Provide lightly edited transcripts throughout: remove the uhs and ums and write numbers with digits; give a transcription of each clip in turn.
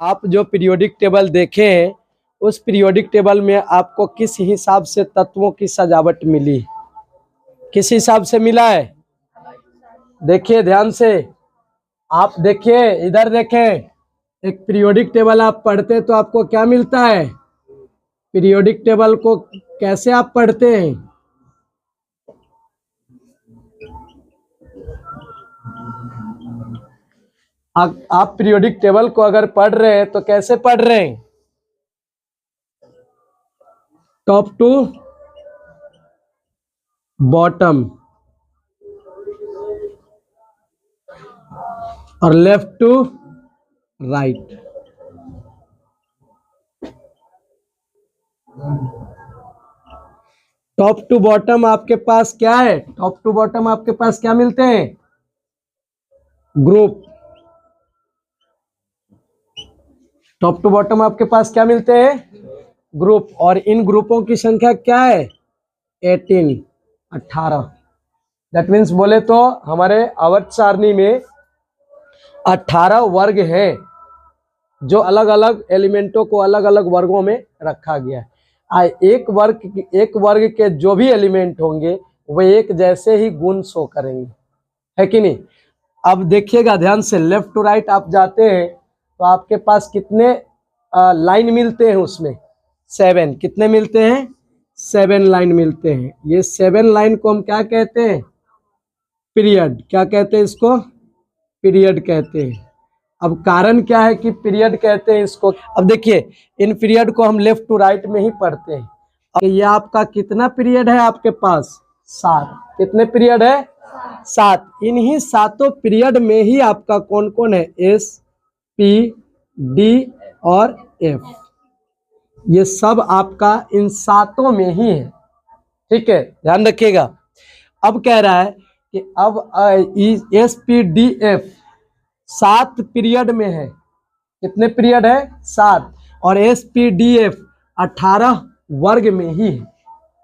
आप जो periodic table देखे हैं उस पीरियोडिक टेबल में आपको किस हिसाब से तत्वों की सजावट मिली, किस हिसाब से मिला है? देखिए ध्यान से, आप देखिए इधर देखें, एक पीरियोडिक टेबल आप पढ़ते तो आपको क्या मिलता है? पीरियोडिक टेबल को कैसे आप पढ़ते हैं? आप पीरियोडिक टेबल को अगर पढ़ रहे हैं तो कैसे पढ़ रहे हैं? टॉप टू बॉटम और left to right. Top to bottom आपके पास क्या है? टॉप टू बॉटम आपके पास क्या मिलते हैं? ग्रुप। टॉप टू बॉटम आपके पास क्या मिलते हैं? ग्रुप। और इन ग्रुपों की संख्या क्या है? 18। दैट मीन्स बोले तो हमारे आवर्त सारणी में 18 वर्ग हैं जो अलग अलग एलिमेंटों को अलग अलग वर्गों में रखा गया है। एक वर्ग के जो भी एलिमेंट होंगे वो एक जैसे ही गुण शो करेंगे, है कि नहीं? अब देखिएगा ध्यान से, लेफ्ट टू राइट आप जाते हैं तो आपके पास कितने लाइन मिलते हैं? उसमें 7। कितने मिलते हैं? 7 लाइन मिलते हैं। ये 7 लाइन को हम क्या कहते हैं? पीरियड। क्या कहते हैं इसको? पीरियड कहते हैं। अब कारण क्या है कि पीरियड कहते हैं इसको? अब देखिए, इन पीरियड को हम लेफ्ट टू राइट में ही पढ़ते हैं। अब ये आपका कितना पीरियड है आपके पास? 7। कितने पीरियड है? 7। इन्हीं 7 पीरियड में ही आपका कौन कौन है? एस, पी, डी और एफ। ये सब आपका इन 7 में ही है, ठीक है, ध्यान रखिएगा। अब कह रहा है कि अब S, P, D, F 7 period में है। कितने पीरियड है? 7। और एस, पी, डी, एफ 18 वर्ग में ही है,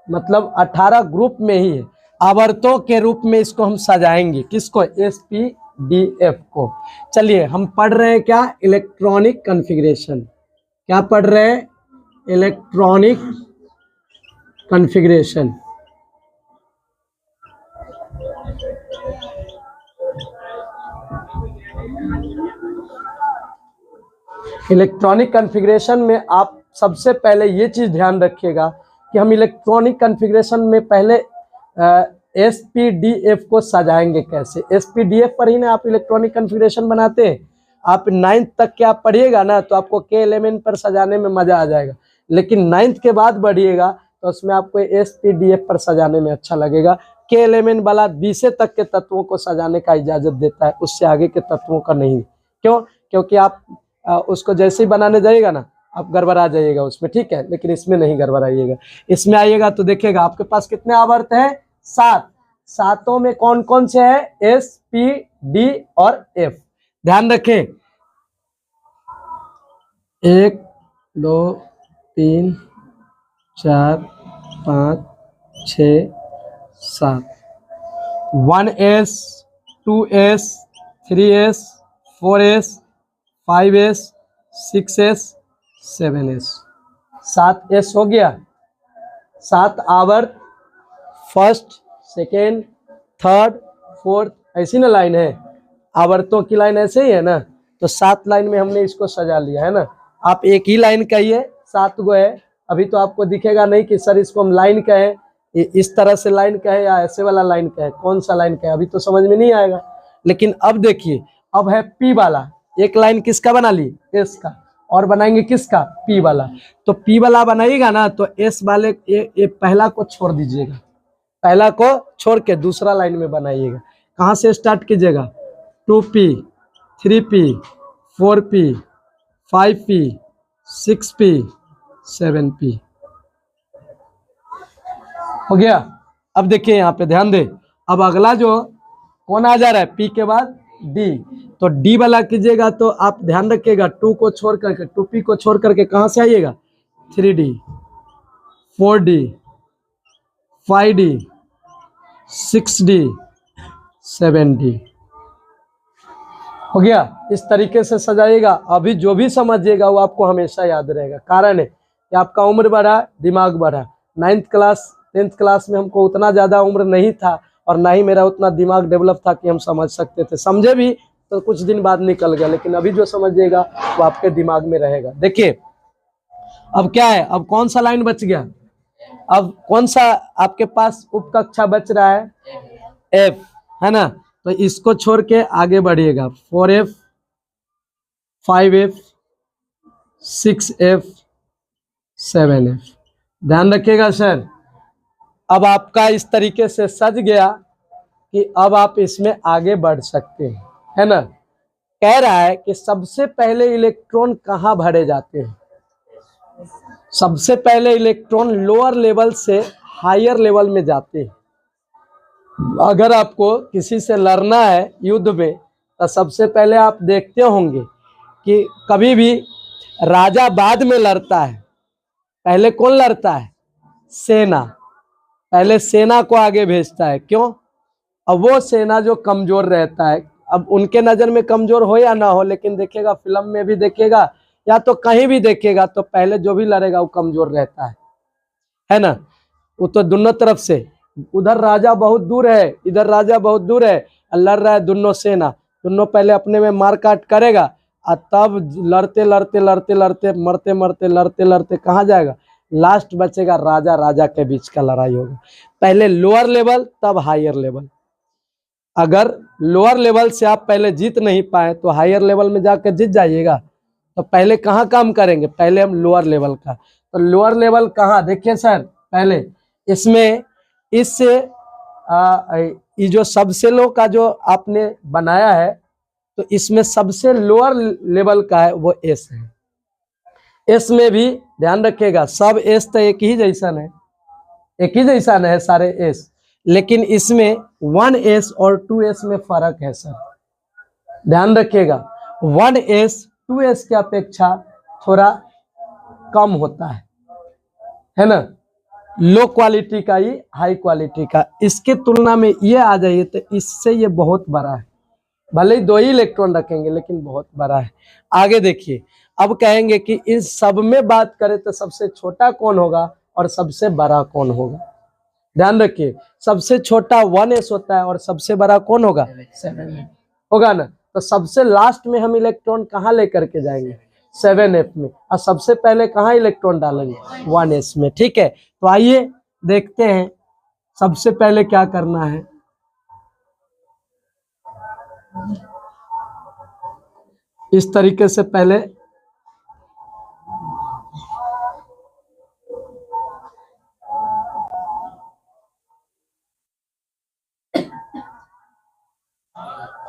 मतलब 18 ग्रुप में ही है। आवर्तों के रूप में इसको हम सजाएंगे। किसको? एस, पी, डी, एफ को। चलिए हम पढ़ रहे हैं क्या? Electronic configuration. क्या पढ़ रहे हैं? Electronic configuration. इलेक्ट्रॉनिक कॉन्फ़िगरेशन में आप सबसे पहले ये चीज ध्यान रखिएगा कि हम इलेक्ट्रॉनिक कॉन्फ़िगरेशन में पहले एस, पी, डी, एफ को सजाएंगे कैसे। एस, पी, डी, एफ पर ही ना आप इलेक्ट्रॉनिक कॉन्फ़िगरेशन बनाते हैं। आप 9th तक के आप पढ़िएगा ना तो आपको के एलिमेंट पर सजाने में मजा आ जाएगा, लेकिन 9th के बाद बढ़िएगा तो उसमें आपको एस, पी, डी, एफ पर सजाने में अच्छा लगेगा। के एलिमेंट वाला 20 तक के तत्वों को सजाने का इजाजत देता है, उससे आगे के तत्वों का नहीं। क्यों? क्योंकि आप उसको जैसे ही बनाने जाइएगा ना आप गड़बड़ा जाइएगा उसमें, ठीक है, लेकिन इसमें नहीं गड़बड़ाइएगा। इसमें आइएगा तो देखिएगा आपके पास कितने आवर्त हैं? 7। 7 में कौन कौन से है? एस, पी, डी और एफ। ध्यान रखें, 1, 2, 3, 4, 5, 6, 7। 1s, 2s, 3s, 4s, 5s, 6s, 7s। 7s हो गया। 7 आवर्त, फर्स्ट, सेकेंड, थर्ड, फोर्थ, ऐसी ना लाइन है, आवर्तों की लाइन ऐसे ही है ना। तो 7 लाइन में हमने इसको सजा लिया है ना। आप एक ही लाइन कहिए, 7 गो है। अभी तो आपको दिखेगा नहीं कि सर इसको हम लाइन कहें, इस तरह से लाइन कहे या ऐसे वाला लाइन कहे, कौन सा लाइन कहे, अभी तो समझ में नहीं आएगा। लेकिन अब देखिए, अब है पी वाला। एक लाइन किसका बना ली? एस का। और बनाएंगे किसका? पी वाला। तो पी वाला बनाइएगा ना तो एस वाले ये पहला को छोड़ दीजिएगा, पहला को छोड़ के दूसरा लाइन में बनाइएगा। कहाँ से स्टार्ट कीजिएगा? 2p, 3p, 4p, 5p, 6p, 7p। हो गया। अब देखिए यहाँ पे ध्यान दे, अब अगला जो कौन आ जा रहा है? p के बाद d। तो d वाला कीजिएगा तो आप ध्यान रखिएगा 2 को छोड़ करके, 2p को छोड़ करके कहाँ से आइएगा? 3d, 4d, 5d, 6d, 7d। हो गया। इस तरीके से सजाइएगा, अभी जो भी समझिएगा वो आपको हमेशा याद रहेगा। कारण है कि आपका उम्र बढ़ा, दिमाग बढ़ा। 9th क्लास 10th क्लास में हमको उतना ज़्यादा उम्र नहीं था और ना ही मेरा उतना दिमाग डेवलप था कि हम समझ सकते थे। समझे भी तो कुछ दिन बाद निकल गया, लेकिन अभी जो समझिएगा वो आपके दिमाग में रहेगा। देखिए अब क्या है, अब कौन सा लाइन बच गया, अब कौन सा आपके पास उपकक्षा बच रहा है, एफ, है ना। तो इसको छोड़ के आगे बढ़िएगा, 4F 5F 6F 7F। ध्यान रखिएगा सर। अब आपका इस तरीके से सज गया कि अब आप इसमें आगे बढ़ सकते हैं, है ना। कह रहा है कि सबसे पहले इलेक्ट्रॉन कहाँ भरे जाते हैं। सबसे पहले इलेक्ट्रॉन लोअर लेवल से हायर लेवल में जाते हैं। अगर आपको किसी से लड़ना है युद्ध में तो सबसे पहले आप देखते होंगे कि कभी भी राजा बाद में लड़ता है, पहले कौन लड़ता है, सेना। पहले सेना को आगे भेजता है, क्यों। अब वो सेना जो कमजोर रहता है, अब उनके नजर में कमजोर हो या ना हो, लेकिन देखिएगा फिल्म में भी देखिएगा या तो कहीं भी देखिएगा तो पहले जो भी लड़ेगा वो कमजोर रहता है ना। वो तो दोनों तरफ से, उधर राजा बहुत दूर है, इधर राजा बहुत दूर है, लड़ रहा है दोनों सेना। दोनों पहले अपने में मार काट करेगा और तब लड़ते लड़ते लड़ते लड़ते मरते मरते लड़ते लड़ते कहाँ जाएगा, लास्ट बचेगा राजा राजा के बीच का लड़ाई होगा। पहले लोअर लेवल तब हायर लेवल। अगर लोअर लेवल से आप पहले जीत नहीं पाए तो हायर लेवल में जाकर जीत जाइएगा। तो पहले कहाँ काम करेंगे, पहले हम लोअर लेवल का। तो लोअर लेवल कहाँ, देखिए सर, पहले इसमें इससे ये जो सबसेलों का जो आपने बनाया है तो इसमें सबसे लोअर लेवल का है वो एस है। एस में भी ध्यान रखिएगा, सब एस तो एक ही जैसा है, एक ही जैसा है सारे एस, लेकिन इसमें 1s और 2s में फर्क है सर। ध्यान रखिएगा 1s 2s की अपेक्षा थोड़ा कम होता है ना। लो क्वालिटी का ये हाई क्वालिटी का, इसके तुलना में ये आ जाइए तो इससे ये बहुत बड़ा है। भले ही 2 ही इलेक्ट्रॉन रखेंगे लेकिन बहुत बड़ा है। आगे देखिए, अब कहेंगे कि इस सब में बात करें तो सबसे छोटा कौन होगा और सबसे बड़ा कौन होगा। ध्यान रखिए, सबसे छोटा 1s होता है और सबसे बड़ा कौन होगा, 7 होगा ना। तो सबसे लास्ट में हम इलेक्ट्रॉन कहाँ लेकर के जाएंगे, 7F में, और सबसे पहले कहाँ इलेक्ट्रॉन डालेंगे, 1s में। ठीक है, तो आइए देखते हैं सबसे पहले क्या करना है। इस तरीके से पहले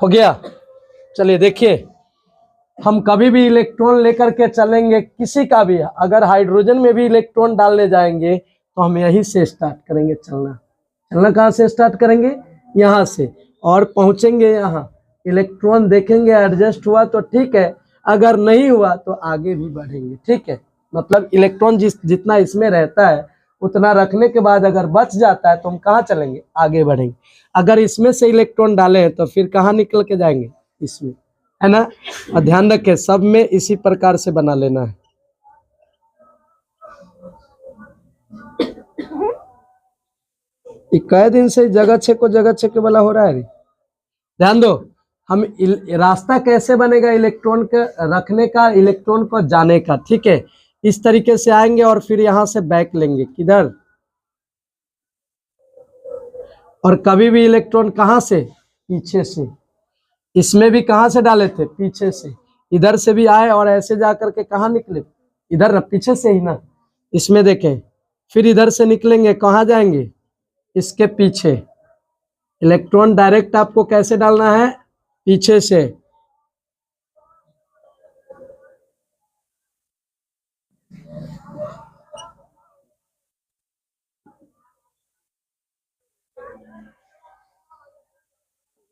हो गया। चलिए देखिए, हम कभी भी इलेक्ट्रॉन लेकर के चलेंगे किसी का भी, अगर हाइड्रोजन में भी इलेक्ट्रॉन डालने जाएंगे तो हम यहीं से स्टार्ट करेंगे चलना। चलना कहाँ से स्टार्ट करेंगे, यहाँ से, और पहुंचेंगे यहाँ। इलेक्ट्रॉन देखेंगे एडजस्ट हुआ तो ठीक है, अगर नहीं हुआ तो आगे भी बढ़ेंगे। ठीक है, मतलब इलेक्ट्रॉन जितना इसमें रहता है उतना रखने के बाद अगर बच जाता है तो हम कहाँ चलेंगे, आगे बढ़ेंगे। अगर इसमें से इलेक्ट्रॉन डाले हैं तो फिर कहाँ निकल के जाएंगे, इसमें, है ना। और ध्यान रखें सब में इसी प्रकार से बना लेना है। कई दिन से जगह छे वाला हो रहा है। ध्यान दो, हम रास्ता कैसे बनेगा इलेक्ट्रॉन के रखने का, इलेक्ट्रॉन को जाने का। ठीक है, इस तरीके से आएंगे और फिर यहां से बैक लेंगे, किधर, और कभी भी इलेक्ट्रॉन कहां से, पीछे से। इसमें भी कहां से डाले थे, पीछे से। इधर से भी आए और ऐसे जाकर के कहां निकले, इधर पीछे से ही ना। इसमें देखें, फिर इधर से निकलेंगे, कहां जाएंगे, इसके पीछे। इलेक्ट्रॉन डायरेक्ट आपको कैसे डालना है, पीछे से।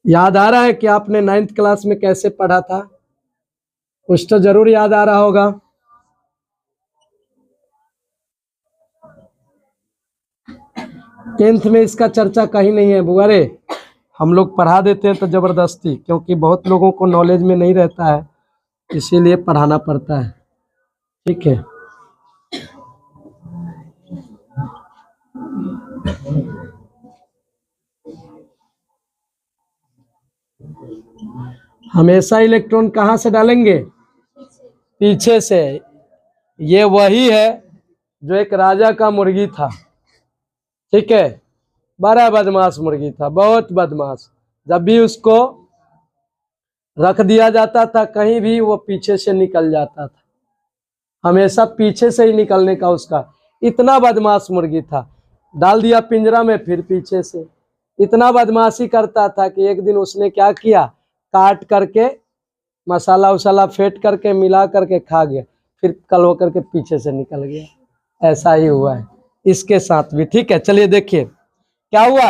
याद आ रहा है कि आपने 9th क्लास में कैसे पढ़ा था, कुछ तो जरूर याद आ रहा होगा। टेंथ में इसका चर्चा कहीं नहीं है बुआरे। हम लोग पढ़ा देते हैं तो जबरदस्ती, क्योंकि बहुत लोगों को नॉलेज में नहीं रहता है, इसीलिए पढ़ाना पड़ता है। ठीक है, हमेशा इलेक्ट्रॉन कहाँ से डालेंगे? पीछे से। ये वही है जो एक राजा का मुर्गी था, ठीक है, बड़ा बदमाश मुर्गी था, बहुत बदमाश। जब भी उसको रख दिया जाता था कहीं भी, वो पीछे से निकल जाता था, हमेशा पीछे से ही निकलने का उसका, इतना बदमाश मुर्गी था। डाल दिया पिंजरा में, फिर पीछे से इतना बदमाशी करता था कि एक दिन उसने क्या किया, काट करके मसाला उसाला फेंट करके मिला करके खा गया, फिर कल होकर के पीछे से निकल गया। ऐसा ही हुआ है इसके साथ भी। ठीक है, चलिए देखिए क्या हुआ।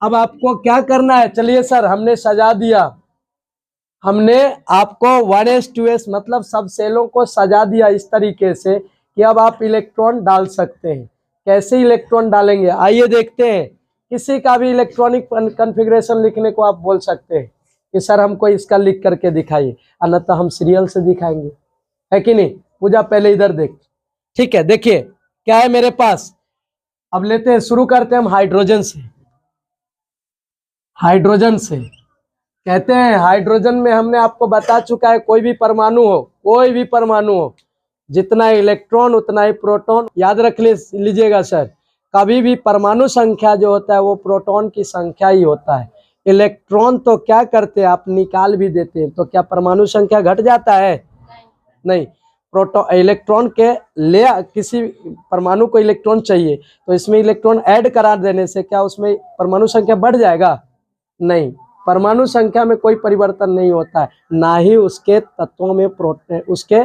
अब आपको क्या करना है, चलिए सर हमने सजा दिया, हमने आपको 1s2s मतलब सब सेलों को सजा दिया इस तरीके से कि अब आप इलेक्ट्रॉन डाल सकते हैं। कैसे इलेक्ट्रॉन डालेंगे आइए देखते हैं। किसी का भी इलेक्ट्रॉनिक कॉन्फ़िगरेशन लिखने को आप बोल सकते हैं कि सर हमको इसका लिख करके दिखाइए, अन्यथा हम सीरियल से दिखाएंगे, है कि नहीं। पूजा पहले इधर देख। ठीक है, देखिए क्या है मेरे पास। अब लेते हैं, शुरू करते हैं हम हाइड्रोजन से। हाइड्रोजन से कहते हैं, हाइड्रोजन में हमने आपको बता चुका है, कोई भी परमाणु हो, कोई भी परमाणु हो, जितना इलेक्ट्रॉन उतना ही प्रोटॉन। याद रख लीजिएगा सर, कभी भी परमाणु संख्या जो होता है वो प्रोटॉन की संख्या ही होता है। इलेक्ट्रॉन तो क्या करते हैं, आप निकाल भी देते हैं, तो क्या परमाणु संख्या घट जाता है? नहीं। प्रोटॉन इलेक्ट्रॉन के ले, किसी परमाणु को इलेक्ट्रॉन चाहिए तो इसमें इलेक्ट्रॉन ऐड करा देने से क्या उसमें परमाणु संख्या बढ़ जाएगा? नहीं, परमाणु संख्या में कोई परिवर्तन नहीं होता है, ना ही उसके तत्वों में उसके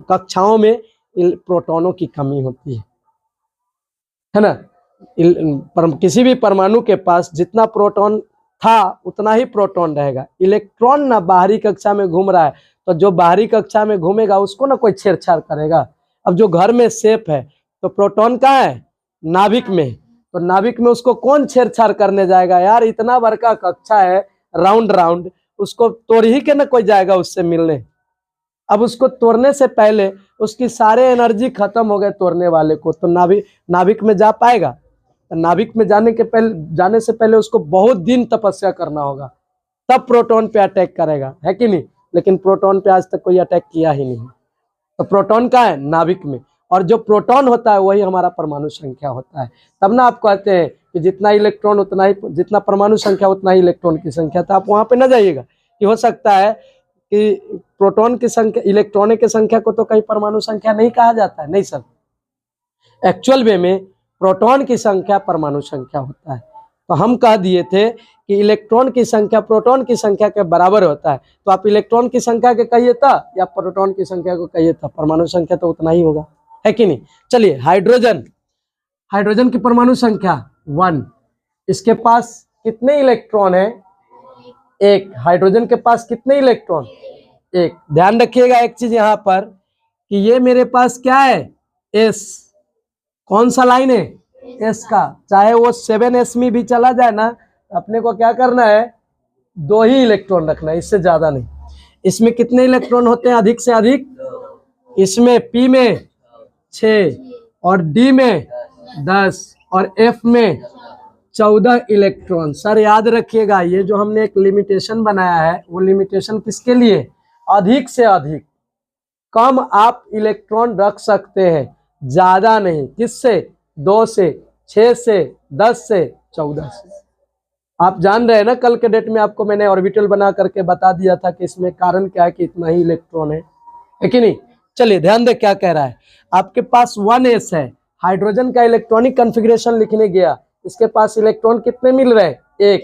कक्षाओं में प्रोटॉनों की कमी होती है ना। किसी भी परमाणु के पास जितना प्रोटॉन था उतना ही प्रोटॉन रहेगा। इलेक्ट्रॉन ना बाहरी कक्षा में घूम रहा है, तो जो बाहरी कक्षा में घूमेगा उसको ना कोई छेड़छाड़ करेगा। अब जो घर में सेफ है तो प्रोटॉन कहाँ है? नाभिक में। तो नाभिक में उसको कौन छेड़छाड़ करने जाएगा यार, इतना बड़का कक्षा है राउंड राउंड, उसको तोड़ ही के ना कोई जाएगा उससे मिलने। अब उसको तोड़ने से पहले उसकी सारे एनर्जी खत्म हो गए तोड़ने वाले को, तो नाभिक में जा पाएगा? तो नाभिक में जाने से पहले उसको बहुत दिन तपस्या करना होगा, तब प्रोटॉन पे अटैक करेगा, है कि नहीं। लेकिन प्रोटॉन पे आज तक कोई अटैक किया ही नहीं। तो प्रोटॉन का है नाभिक में, और जो प्रोटॉन होता है वही हमारा परमाणु संख्या होता है। तब ना आप कहते हैं कि जितना इलेक्ट्रॉन उतना ही, जितना परमाणु संख्या उतना ही इलेक्ट्रॉन की संख्या। तो आप वहां पे ना जाइएगा कि हो सकता है कि प्रोटॉन की संख्या, इलेक्ट्रॉनों की संख्या को तो कहीं परमाणु संख्या नहीं कहा जाता है। नहीं सर, एक्चुअल वे में प्रोटॉन की संख्या परमाणु संख्या होता है। तो हम कह दिए थे कि इलेक्ट्रॉन की संख्या प्रोटॉन की संख्या के बराबर होता है, तो आप इलेक्ट्रॉन की संख्या के कहिए था या प्रोटॉन की संख्या को कहिए था, परमाणु संख्या तो उतना ही होगा, है कि नहीं। चलिए हाइड्रोजन, हाइड्रोजन की परमाणु संख्या 1। इसके पास कितने इलेक्ट्रॉन है? 1। हाइड्रोजन के पास कितने इलेक्ट्रॉन? 1। ध्यान रखिएगा एक चीज यहाँ पर कि ये मेरे पास क्या है? S। कौन सा लाइन है? S का। चाहे वो 7s में भी चला जाए ना, अपने को क्या करना है, 2 ही इलेक्ट्रॉन रखना है, इससे ज्यादा नहीं। इसमें कितने इलेक्ट्रॉन होते हैं अधिक से अधिक? इसमें P में 6 और D में 10 और F में 14 इलेक्ट्रॉन। सर याद रखिएगा, ये जो हमने एक लिमिटेशन बनाया है वो लिमिटेशन किसके लिए? अधिक से अधिक। कम आप इलेक्ट्रॉन रख सकते हैं, ज्यादा नहीं। किससे? 2 से, 6 से, 10 से, 14 से। आप जान रहे हैं ना, कल के डेट में आपको मैंने ऑर्बिटल बना करके बता दिया था कि इसमें कारण क्या है कि इतना ही इलेक्ट्रॉन है कि नहीं। चलिए ध्यान दे क्या कह रहा है। आपके पास 1s है, हाइड्रोजन का इलेक्ट्रॉनिक कॉन्फ़िगरेशन लिखने गया, इसके पास इलेक्ट्रॉन कितने मिल रहे हैं? 1।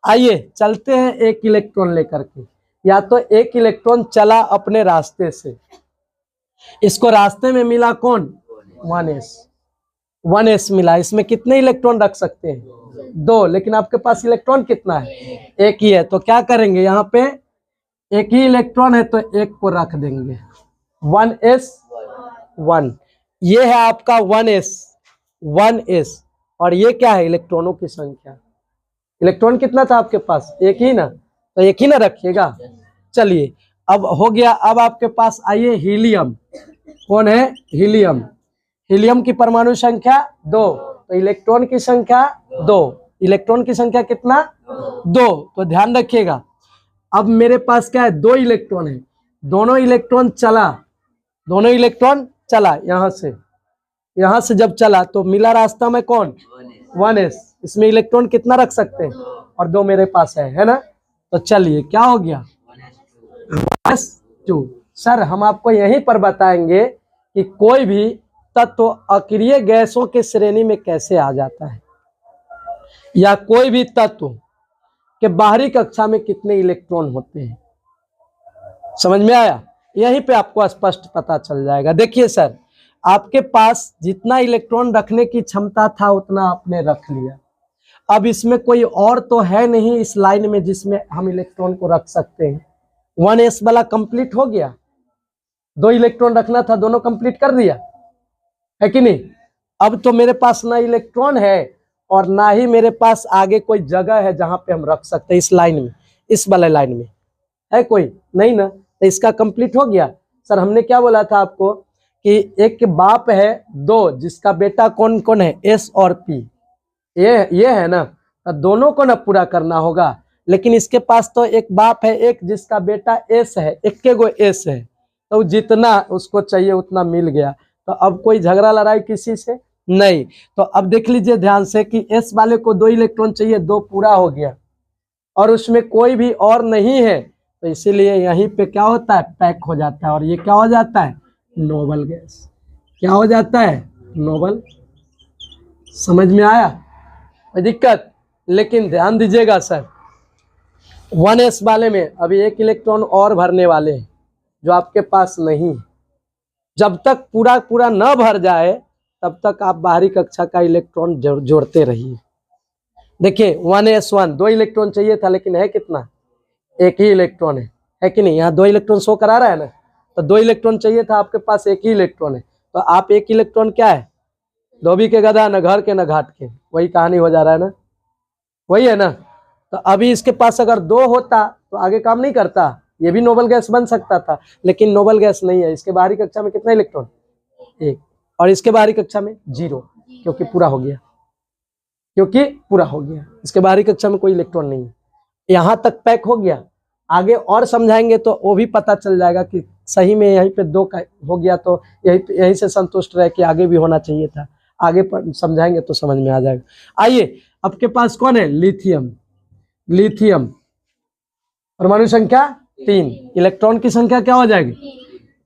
आइए चलते हैं 1 इलेक्ट्रॉन लेकर के। या तो 1 इलेक्ट्रॉन चला अपने रास्ते से, इसको रास्ते में मिला कौन? 1s मिला। इसमें कितने इलेक्ट्रॉन रख सकते हैं? 2। लेकिन आपके पास इलेक्ट्रॉन कितना है? 1 ही है। तो क्या करेंगे, यहाँ पे 1 ही इलेक्ट्रॉन है तो 1 को रख देंगे। 1s1, ये है आपका 1s। और ये क्या है? इलेक्ट्रॉनों की संख्या। इलेक्ट्रॉन कितना था आपके पास? एक ही ना, तो एक ही ना रखिएगा। चलिए अब हो गया। अब आपके पास आइए हीलियम। कौन है? हीलियम। हीलियम की परमाणु संख्या 2, तो इलेक्ट्रॉन की संख्या 2। इलेक्ट्रॉन की संख्या कितना? 2। तो ध्यान रखिएगा, अब मेरे पास क्या है? 2 इलेक्ट्रॉन है। दोनों इलेक्ट्रॉन चला, दोनों इलेक्ट्रॉन चला यहां से जब चला तो मिला रास्ता में कौन? 1s। इसमें इलेक्ट्रॉन कितना रख सकते हैं? और 2 मेरे पास है ना। तो चलिए क्या हो गया? 1s2। सर हम आपको यहीं पर बताएंगे कि कोई भी तत्व अक्रिय गैसों के श्रेणी में कैसे आ जाता है, या कोई भी तत्व के बाहरी कक्षा में कितने इलेक्ट्रॉन होते हैं। समझ में आया? यहीं पे आपको स्पष्ट पता चल जाएगा। देखिए सर, आपके पास जितना इलेक्ट्रॉन रखने की क्षमता था उतना आपने रख लिया। अब इसमें कोई और तो है नहीं इस लाइन में जिसमें हम इलेक्ट्रॉन को रख सकते हैं। 1s वाला कंप्लीट हो गया। 2 इलेक्ट्रॉन रखना था, दोनों कंप्लीट कर दिया, है कि नहीं? अब तो मेरे पास ना इलेक्ट्रॉन है और ना ही मेरे पास आगे कोई जगह है जहां पे हम रख सकते हैं। इस लाइन में, इस वाले लाइन में है कोई नहीं ना, तो इसका कंप्लीट हो गया। सर हमने क्या बोला था आपको कि एक के बाप है 2, जिसका बेटा कौन कौन है? s और p। ये है ना, तो दोनों को ना पूरा करना होगा। लेकिन इसके पास तो एक बाप है एक, जिसका बेटा s है, एक के गो s है, तो जितना उसको चाहिए उतना मिल गया। तो अब कोई झगड़ा लड़ाई किसी से नहीं। तो अब देख लीजिए ध्यान से कि s वाले को 2 इलेक्ट्रॉन चाहिए, 2 पूरा हो गया और उसमें कोई भी और नहीं है, तो इसीलिए यहीं पे क्या होता है? पैक हो जाता है। और ये क्या हो जाता है? Noble gas. क्या हो जाता है? नोबल। समझ में आया? कोई दिक्कत? लेकिन ध्यान दीजिएगा सर, 1s वाले में अभी 1 इलेक्ट्रॉन और भरने वाले हैं जो आपके पास नहीं है। जब तक पूरा पूरा न भर जाए तब तक आप बाहरी कक्षा का इलेक्ट्रॉन जोड़ते रहिए। देखिए 1s1 2 इलेक्ट्रॉन चाहिए था, लेकिन है कितना? 1 ही इलेक्ट्रॉन है कि नहीं? यहाँ 2 इलेक्ट्रॉन शो करा रहा है ना, तो 2 इलेक्ट्रॉन चाहिए था, आपके पास 1 ही इलेक्ट्रॉन है। तो आप 1 इलेक्ट्रॉन क्या है? धोबी के गधा, न घर के न घाट के। वही कहानी हो जा रहा है ना, वही है ना। तो अभी इसके पास अगर 2 होता तो आगे काम नहीं करता, ये भी नोबल गैस बन सकता था, लेकिन नोबल गैस नहीं है। इसके बाहरी कक्षा में कितना इलेक्ट्रॉन? 1। और इसके बाहरी कक्षा में 0, क्योंकि पूरा हो गया, इसके बाहरी कक्षा में कोई इलेक्ट्रॉन नहीं है। यहाँ तक पैक हो गया। आगे और समझाएंगे तो वो भी पता चल जाएगा कि सही में यहीं पे 2 का हो गया, तो यहीं से संतुष्ट रहे कि आगे भी होना चाहिए था। आगे पर समझाएंगे तो समझ में आ जाएगा। आइए, आपके पास कौन है? लिथियम परमाणु संख्या 3, इलेक्ट्रॉन की संख्या क्या हो जाएगी?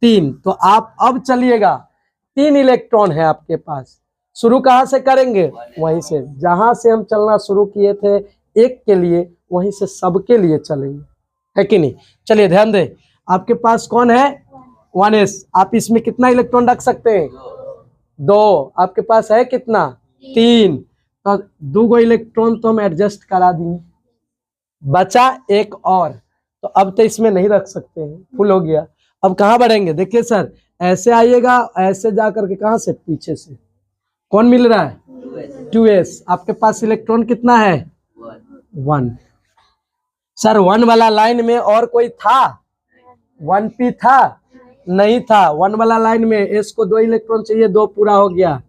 3। तो आप अब चलिएगा, 3 इलेक्ट्रॉन है आपके पास। शुरू कहाँ से करेंगे? वहीं से जहां से हम चलना शुरू किए थे 1 के लिए, वहीं से सबके लिए चलेंगे, है कि नहीं? चलिए ध्यान दें, आपके पास कौन है? 1s। आप इसमें कितना इलेक्ट्रॉन रख सकते हैं? 2। आपके पास है कितना? 3। तो 2 इलेक्ट्रॉन तो हम एडजस्ट करा दिए, बचा 1 और। तो अब तो इसमें नहीं रख सकते हैं, फुल हो गया। अब कहाँ बढ़ेंगे? देखिए सर, ऐसे आइएगा, ऐसे जाकर के कहाँ से? पीछे से। कौन मिल रहा है? 2s। आपके पास इलेक्ट्रॉन कितना है? 1। सर 1 वाला लाइन में और कोई था? 1p था? नहीं था। 1 वाला लाइन में s को 2 इलेक्ट्रॉन चाहिए, 2 पूरा हो गया।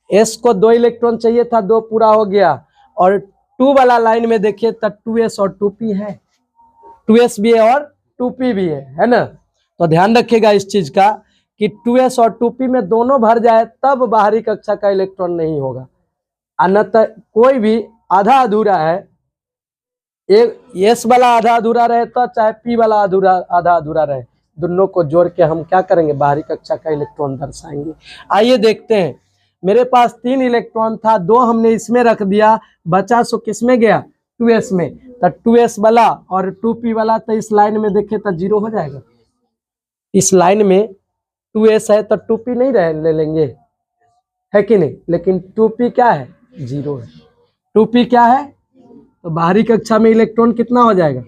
s को 2 इलेक्ट्रॉन चाहिए था, 2 पूरा हो गया। और 2 वाला लाइन में देखिए तो 2s और 2p है, 2s भी है और 2p भी है ना। तो ध्यान रखिएगा इस चीज का कि 2s और 2p में दोनों भर जाए तब बाहरी कक्षा का इलेक्ट्रॉन नहीं होगा, अन्यथा कोई भी आधा अधूरा है, एक s वाला आधा अधूरा रहे तो चाहे p वाला आधा अधूरा रहे, दोनों को जोड़ के हम क्या करेंगे? बाहरी कक्षा का इलेक्ट्रॉन दर्शाएंगे। आइए देखते हैं, मेरे पास 3 इलेक्ट्रॉन था, 2 हमने इसमें रख दिया, बचा सो किसमें गया? 2s में। तो 2s वाला और 2p वाला तो इस लाइन में देखे तो 0 हो जाएगा। इस लाइन में 2s है तो 2p नहीं ले लेंगे, है कि नहीं? लेकिन 2p क्या है? 0 है। 2p क्या है? तो बाहरी कक्षा में इलेक्ट्रॉन कितना हो जाएगा?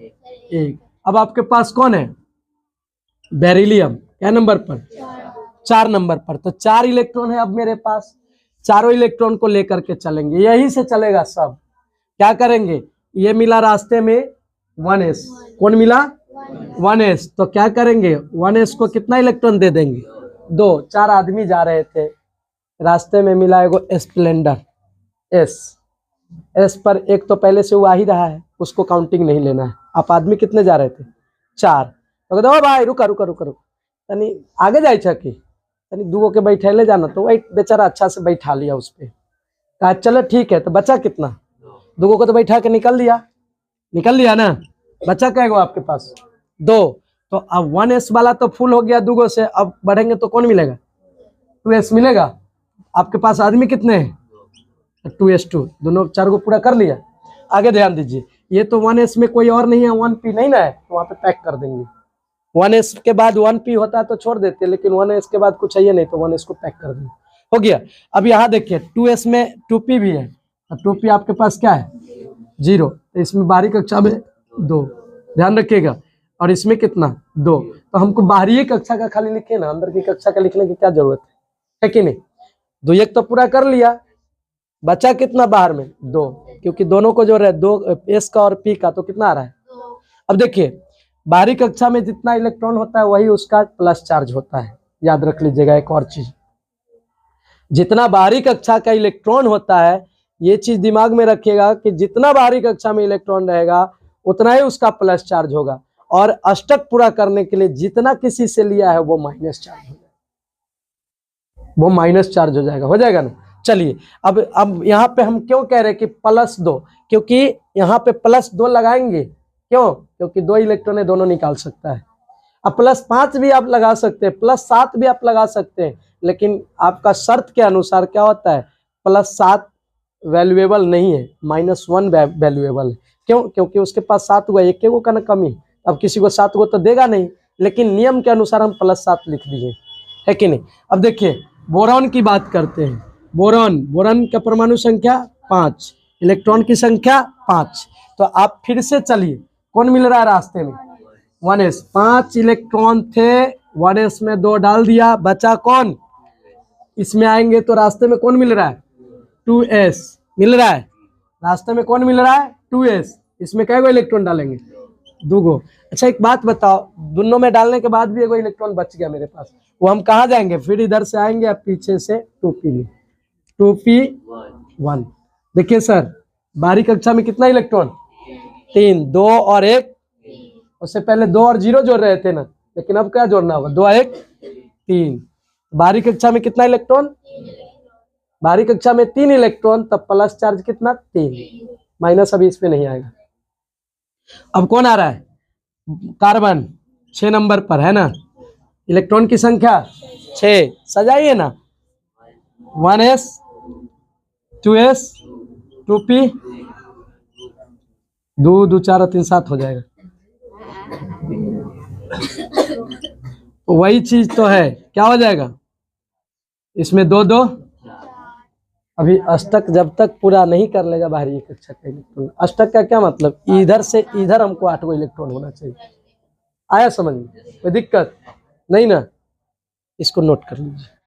1। अब आपके पास कौन है? बेरिलियम। क्या नंबर पर? 4 नंबर पर। तो 4 इलेक्ट्रॉन है अब मेरे पास, चारों इलेक्ट्रॉन को लेकर के चलेंगे, यहीं से चलेगा सब। क्या करेंगे, ये मिला रास्ते में 1s, कौन मिला 1s, तो क्या करेंगे 1s को कितना इलेक्ट्रॉन दे देंगे, 2। 4 आदमी जा रहे थे, रास्ते में मिला एगो स्प्लेंडर एस पर एक तो पहले से वो आ ही रहा है, उसको काउंटिंग नहीं लेना है। आप आदमी कितने जा रहे थे, 4, तो कहते भाई रुका रुका रुका रुका, तनी आगे जाए छकी, तनी दूगो के बैठे ले जाना, तो वही बेचारा अच्छा से बैठा लिया उस पर, कहा चलो ठीक है। तो बचा कितना, दूगो को तो बैठा के निकल लिया ना, बचा क्या गो आपके पास 2। तो अब 1s वाला तो फुल हो गया दूगो से, अब बढ़ेंगे तो कौन मिलेगा, 2s मिलेगा। आपके पास आदमी कितने हैं, 2s2, दोनों 4 को पूरा कर लिया। आगे ध्यान दीजिए, ये तो 1s में कोई और नहीं है, 1p नहीं ना है, तो वहां पे पैक कर देंगे। 1s के बाद 1p होता है तो छोड़ देते, लेकिन 1s के बाद कुछ है नहीं, तो 1s को पैक कर देंगे, हो गया। अब यहाँ देखिए 2s में 2p भी है, 2p आपके पास क्या है 0, तो इसमें बाहरी कक्षा में 2, ध्यान रखिएगा, और इसमें कितना 2, तो हमको बाहरी कक्षा का खाली लिखे ना, अंदर की कक्षा का लिखने की क्या जरूरत है कि नहीं। 2 एक तो पूरा कर लिया, बचा कितना बाहर में 2, क्योंकि दोनों को जो रहे 2 एस का और पी का, तो कितना आ रहा है 2। अब देखिए बाहरी कक्षा में जितना इलेक्ट्रॉन होता है वही उसका प्लस चार्ज होता है, याद रख लीजिएगा। एक और चीज, जितना बाहरी कक्षा का इलेक्ट्रॉन होता है, ये चीज दिमाग में रखिएगा कि जितना बाहरी कक्षा में इलेक्ट्रॉन रहेगा उतना ही उसका प्लस चार्ज होगा, और अष्टक पूरा करने के लिए जितना किसी से लिया है वो माइनस चार्ज हो जाएगा, वो माइनस चार्ज हो जाएगा ना। चलिए अब यहाँ पे हम क्यों कह रहे हैं कि +2, क्योंकि यहाँ पे +2 लगाएंगे, क्यों, क्योंकि 2 इलेक्ट्रॉन है, दोनों निकाल सकता है। अब +5 भी आप लगा सकते हैं, +7 भी आप लगा सकते हैं, लेकिन आपका शर्त के अनुसार क्या होता है, +7 वैल्यूएबल नहीं है, -1 वैल्यूएबल है। क्यों, क्योंकि उसके पास 7 हुआ, एक का ना कमी, अब किसी को 7 को तो देगा नहीं, लेकिन नियम के अनुसार हम +7 लिख दिए, है कि नहीं। अब देखिए बोरॉन की बात करते हैं, बोरॉन का परमाणु संख्या 5, इलेक्ट्रॉन की संख्या 5, तो आप फिर से चलिए, कौन मिल रहा है रास्ते में 1s, 5 इलेक्ट्रॉन थे, 1s में 2 डाल दिया, बचा कौन, इसमें आएंगे तो रास्ते में कौन मिल रहा है 2s मिल रहा है, रास्ते में कौन मिल रहा है 2s, इसमें कै गो इलेक्ट्रॉन डालेंगे 2 गो। अच्छा एक बात बताओ, दोनों में डालने के बाद भी एगो इलेक्ट्रॉन बच गया मेरे पास, वो हम कहाँ जाएंगे, फिर इधर से आएंगे, अब पीछे से 2p में 2p1। देखिए सर बाहरी कक्षा में कितना इलेक्ट्रॉन 3, 2 और 1, उससे पहले 2 और 0 जोड़ रहे थे ना, लेकिन अब क्या जोड़ना होगा 2 और 1 3। बाहरी कक्षा में कितना इलेक्ट्रॉन, बाहरी कक्षा में 3 इलेक्ट्रॉन, तब प्लस चार्ज कितना 3, माइनस अभी इस पे नहीं आएगा। अब कौन आ रहा है, कार्बन 6 नंबर पर है ना, इलेक्ट्रॉन की संख्या 6, सजाइए ना, 1s 2s 2p, 2 2 4 3 7 हो जाएगा। वही चीज तो है, क्या हो जाएगा इसमें 2 2, अभी अष्टक जब तक पूरा नहीं कर लेगा बाहरी कक्षा का इलेक्ट्रॉन, अष्टक का क्या मतलब, इधर से इधर हमको 8 गो इलेक्ट्रॉन होना चाहिए, आया समझ में, कोई दिक्कत नहीं ना, इसको नोट कर लीजिए।